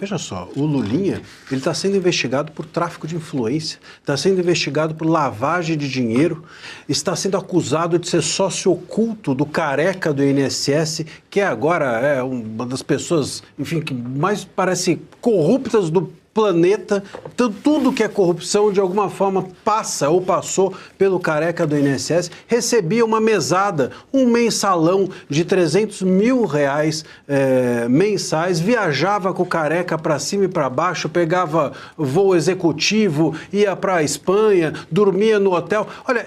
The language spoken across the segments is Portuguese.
Veja só, o Lulinha, ele está sendo investigado por tráfico de influência, está sendo investigado por lavagem de dinheiro, está sendo acusado de ser sócio oculto do careca do INSS, que agora é uma das pessoas, enfim, que mais parece corruptas do planeta. Então, tudo que é corrupção, de alguma forma, passa ou passou pelo careca do INSS. Recebia uma mesada, um mensalão de R$300 mil mensais, viajava com o careca para cima e para baixo, pegava voo executivo, ia para a Espanha, dormia no hotel. Olha,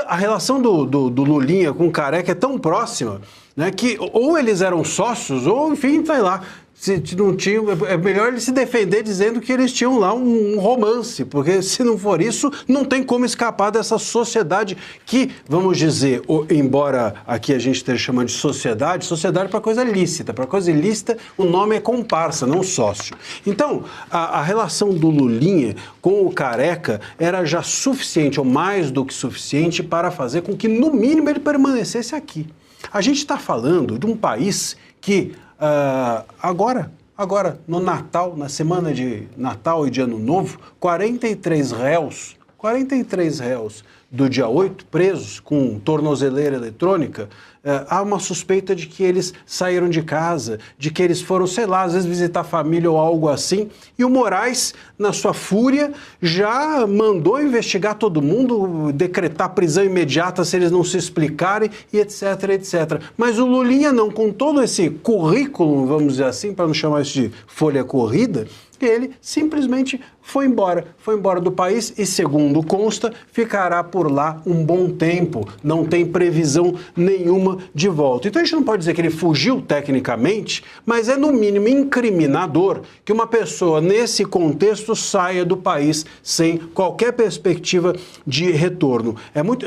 a relação do Lulinha com o careca é tão próxima, né, que ou eles eram sócios, ou, enfim, sei lá. Se não tinha, é melhor ele se defender dizendo que eles tinham lá um romance, porque se não for isso, não tem como escapar dessa sociedade que, vamos dizer, embora aqui a gente esteja chamando de sociedade para coisa lícita. Para coisa ilícita, o nome é comparsa, não sócio. Então, a relação do Lulinha com o careca era já suficiente, ou mais do que suficiente, para fazer com que, no mínimo, ele permanecesse aqui. A gente está falando de um país que... Agora, no Natal, na semana de Natal e de Ano Novo, 43 réus do dia 8, presos com tornozeleira eletrônica, há uma suspeita de que eles saíram de casa, de que eles foram, sei lá, às vezes visitar a família ou algo assim, e o Moraes, na sua fúria, já mandou investigar todo mundo, decretar prisão imediata se eles não se explicarem, e etc, etc. Mas o Lulinha não, com todo esse currículo, vamos dizer assim, para não chamar isso de folha corrida, ele simplesmente foi embora do país e, segundo consta, ficará por lá um bom tempo, não tem previsão nenhuma de volta. Então a gente não pode dizer que ele fugiu tecnicamente, mas é no mínimo incriminador que uma pessoa nesse contexto saia do país sem qualquer perspectiva de retorno.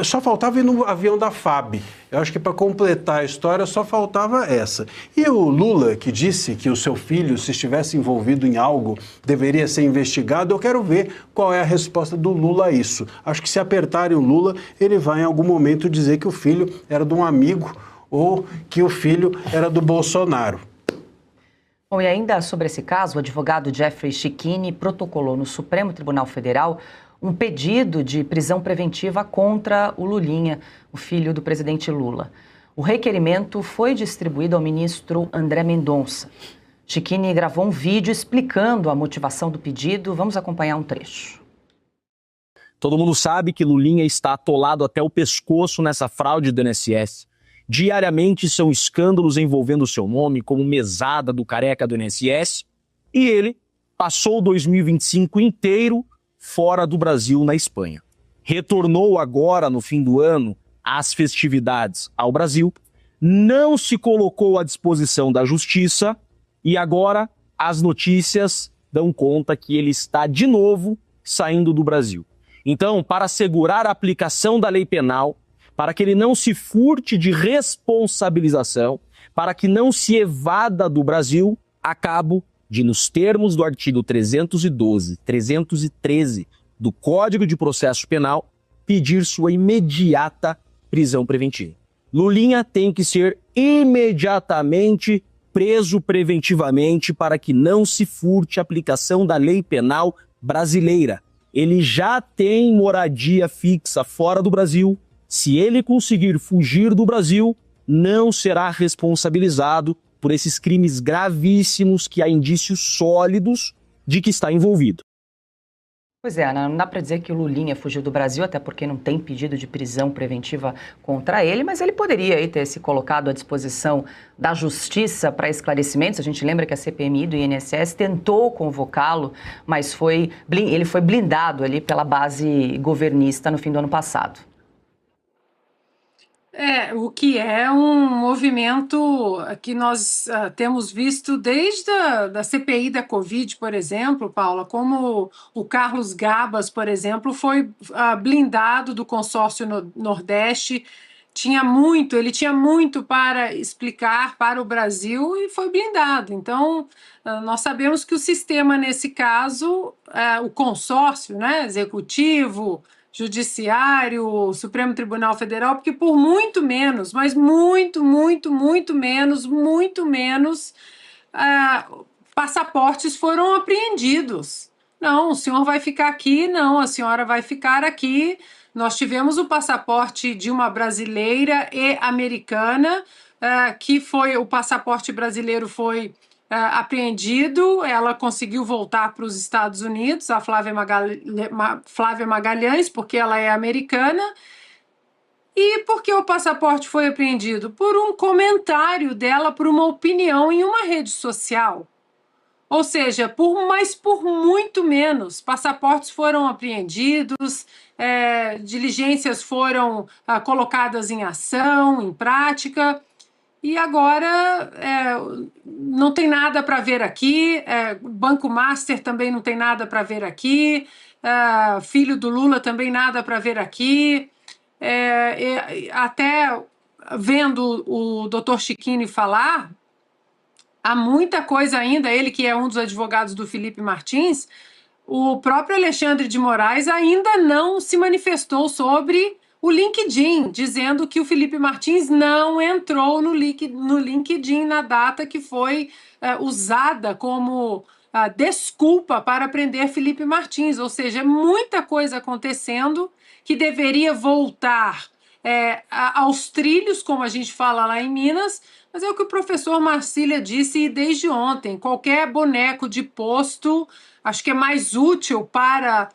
Só faltava ir no avião da FAB. Eu acho que para completar a história só faltava essa. E o Lula, que disse que o seu filho, se estivesse envolvido em algo, deveria ser investigado, eu quero ver qual é a resposta do Lula a isso. Acho que se apertarem o Lula, ele vai em algum momento dizer que o filho era de um amigo ou que o filho era do Bolsonaro. Bom, e ainda sobre esse caso, o advogado Jeffrey Schichini protocolou no Supremo Tribunal Federal um pedido de prisão preventiva contra o Lulinha, o filho do presidente Lula. O requerimento foi distribuído ao ministro André Mendonça. Schichini gravou um vídeo explicando a motivação do pedido. Vamos acompanhar um trecho. Todo mundo sabe que Lulinha está atolado até o pescoço nessa fraude do INSS. Diariamente são escândalos envolvendo o seu nome, como mesada do careca do INSS. E ele passou o 2025 inteiro fora do Brasil, na Espanha. Retornou agora, no fim do ano, às festividades ao Brasil, não se colocou à disposição da justiça e agora as notícias dão conta que ele está de novo saindo do Brasil. Então, para assegurar a aplicação da lei penal, para que ele não se furte de responsabilização, para que não se evada do Brasil, acabo de, nos termos do artigo 312, 313 do Código de Processo Penal, pedir sua imediata prisão preventiva. Lulinha tem que ser imediatamente preso preventivamente para que não se furte a aplicação da lei penal brasileira. Ele já tem moradia fixa fora do Brasil. Se ele conseguir fugir do Brasil, não será responsabilizado por esses crimes gravíssimos que há indícios sólidos de que está envolvido. Pois é, Ana, não dá para dizer que o Lulinha fugiu do Brasil, até porque não tem pedido de prisão preventiva contra ele, mas ele poderia aí ter se colocado à disposição da Justiça para esclarecimentos. A gente lembra que a CPMI do INSS tentou convocá-lo, mas ele foi blindado ali pela base governista no fim do ano passado. O que é um movimento que nós temos visto desde da CPI da Covid, por exemplo, Paula, como o Carlos Gabas, por exemplo, foi blindado do consórcio Nordeste, ele tinha muito para explicar para o Brasil e foi blindado. Então, nós sabemos que o sistema, nesse caso, o consórcio, né, executivo, Judiciário, Supremo Tribunal Federal, porque por muito menos, mas muito menos, passaportes foram apreendidos. Não, o senhor vai ficar aqui, não, a senhora vai ficar aqui. Nós tivemos o passaporte de uma brasileira e americana, o passaporte brasileiro foi apreendido, ela conseguiu voltar para os Estados Unidos, a Flávia Magalhães, porque ela é americana. E por que o passaporte foi apreendido? Por um comentário dela, por uma opinião em uma rede social. Ou seja, por muito menos. Passaportes foram apreendidos, diligências foram colocadas em ação, em prática, e agora não tem nada para ver aqui, Banco Master também não tem nada para ver aqui, filho do Lula também nada para ver aqui. Até vendo o doutor Chiquini falar, há muita coisa ainda, ele que é um dos advogados do Felipe Martins, o próprio Alexandre de Moraes ainda não se manifestou sobre o LinkedIn, dizendo que o Felipe Martins não entrou no LinkedIn na data que foi usada como desculpa para prender Felipe Martins, ou seja, muita coisa acontecendo que deveria voltar aos trilhos, como a gente fala lá em Minas, mas é o que o professor Marcília disse desde ontem, qualquer boneco de posto, acho que é mais útil para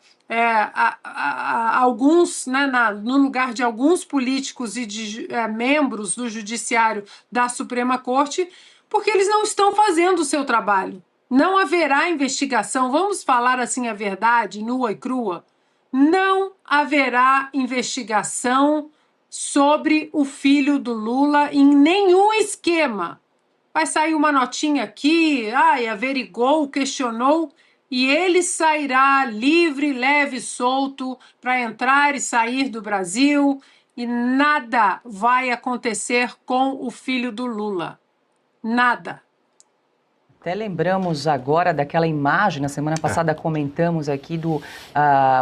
alguns, né, no lugar de alguns políticos e de membros do judiciário da Suprema Corte, porque eles não estão fazendo o seu trabalho. Não haverá investigação, vamos falar assim a verdade, nua e crua, não haverá investigação sobre o filho do Lula em nenhum esquema. Vai sair uma notinha aqui, averigou, questionou, e ele sairá livre, leve, solto para entrar e sair do Brasil, e nada vai acontecer com o filho do Lula. Nada. Até lembramos agora daquela imagem, na semana passada comentamos aqui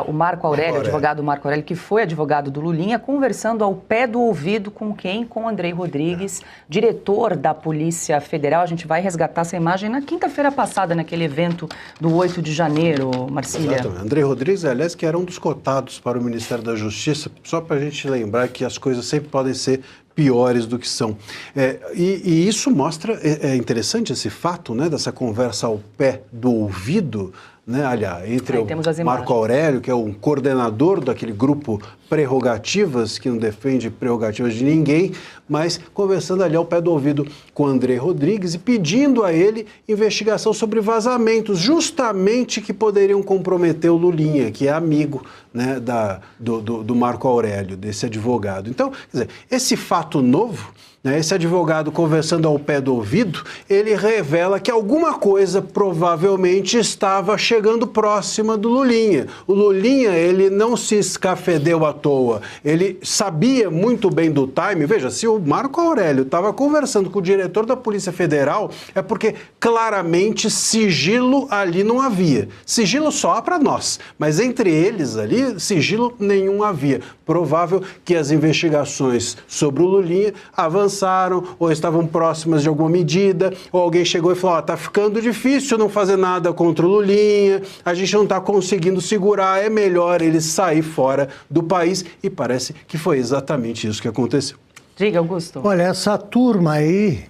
o Marco Aurélio, advogado Marco Aurélio, que foi advogado do Lulinha, conversando ao pé do ouvido com quem? Com Andrei Rodrigues, diretor da Polícia Federal. A gente vai resgatar essa imagem na quinta-feira passada, naquele evento do 8 de janeiro, Marcília. Exatamente. Andrei Rodrigues, aliás, que era um dos cotados para o Ministério da Justiça, só para a gente lembrar que as coisas sempre podem ser piores do que são. E isso mostra, é interessante esse fato, né, dessa conversa ao pé do ouvido, né, aliás, entre o Marco Aurélio, que é um coordenador daquele grupo Prerrogativas, que não defende prerrogativas de ninguém, mas conversando ali ao pé do ouvido com o Andrei Rodrigues e pedindo a ele investigação sobre vazamentos, justamente que poderiam comprometer o Lulinha, que é amigo, né, do Marco Aurélio, desse advogado. Então, quer dizer, esse fato novo, né, esse advogado conversando ao pé do ouvido, ele revela que alguma coisa provavelmente estava chegando próxima do Lulinha. O Lulinha, ele não se escafedeu à toa, ele sabia muito bem do time. Veja, se o Marco Aurélio estava conversando com o diretor da Polícia Federal, é porque claramente sigilo ali não havia. Sigilo só há para nós, mas entre eles ali, sigilo nenhum havia. Provável que as investigações sobre o Lulinha avançaram ou estavam próximas de alguma medida, ou alguém chegou e falou, tá ficando difícil não fazer nada contra o Lulinha, a gente não está conseguindo segurar, é melhor ele sair fora do país, e parece que foi exatamente isso que aconteceu. Diga, Augusto. Olha, essa turma aí,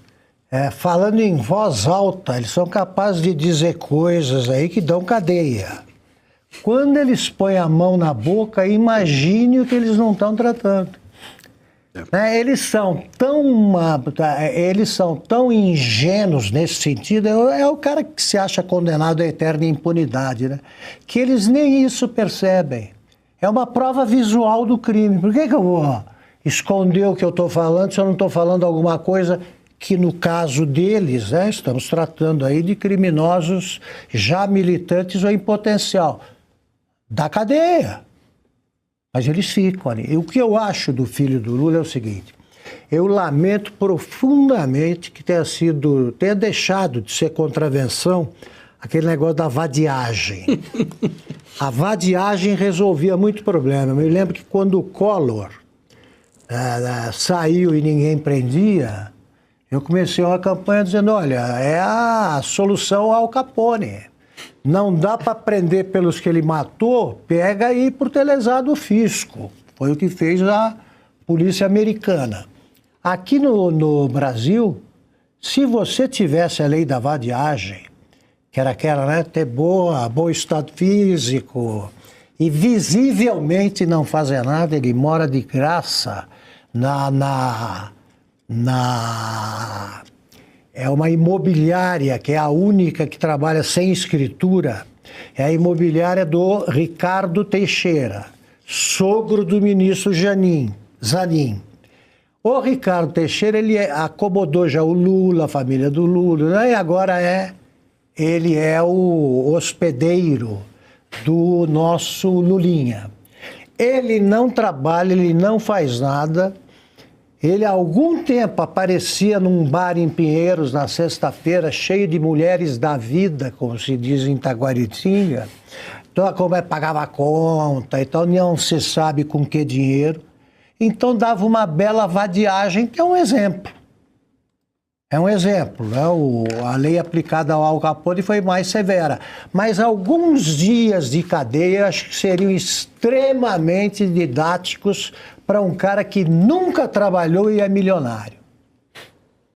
falando em voz alta, eles são capazes de dizer coisas aí que dão cadeia. Quando eles põem a mão na boca, imagine o que eles não estão tratando. Eles são tão ingênuos nesse sentido, é o cara que se acha condenado à eterna impunidade, né? Que eles nem isso percebem. É uma prova visual do crime. Por que eu vou esconder o que eu estou falando se eu não estou falando alguma coisa que, no caso deles, estamos tratando aí de criminosos já militantes ou em potencial da cadeia? Mas eles ficam ali. E o que eu acho do filho do Lula é o seguinte: eu lamento profundamente que tenha deixado de ser contravenção aquele negócio da vadiagem. A vadiagem resolvia muito problema. Eu me lembro que quando o Collor saiu e ninguém prendia, Eu comecei uma campanha dizendo, olha, é a solução ao Capone. Não dá para prender pelos que ele matou, pega aí por ter lesado o fisco. Foi o que fez a polícia americana. Aqui no Brasil, se você tivesse a lei da vadiagem, que era aquela, né, ter bom estado físico e visivelmente não fazer nada, ele mora de graça é uma imobiliária que é a única que trabalha sem escritura, é a imobiliária do Ricardo Teixeira, sogro do ministro Zanin. O Ricardo Teixeira, ele acomodou já o Lula, a família do Lula, né? E agora ele é o hospedeiro do nosso Lulinha. Ele não trabalha, ele não faz nada. Ele há algum tempo aparecia num bar em Pinheiros na sexta-feira, cheio de mulheres da vida, como se diz em Taguaritinga. Então, como pagava a conta e tal, não se sabe com que dinheiro. Então, dava uma bela vadiagem, que é um exemplo. É um exemplo, né? A lei aplicada ao Al Capone foi mais severa. Mas alguns dias de cadeia acho que seriam extremamente didáticos para um cara que nunca trabalhou e é milionário.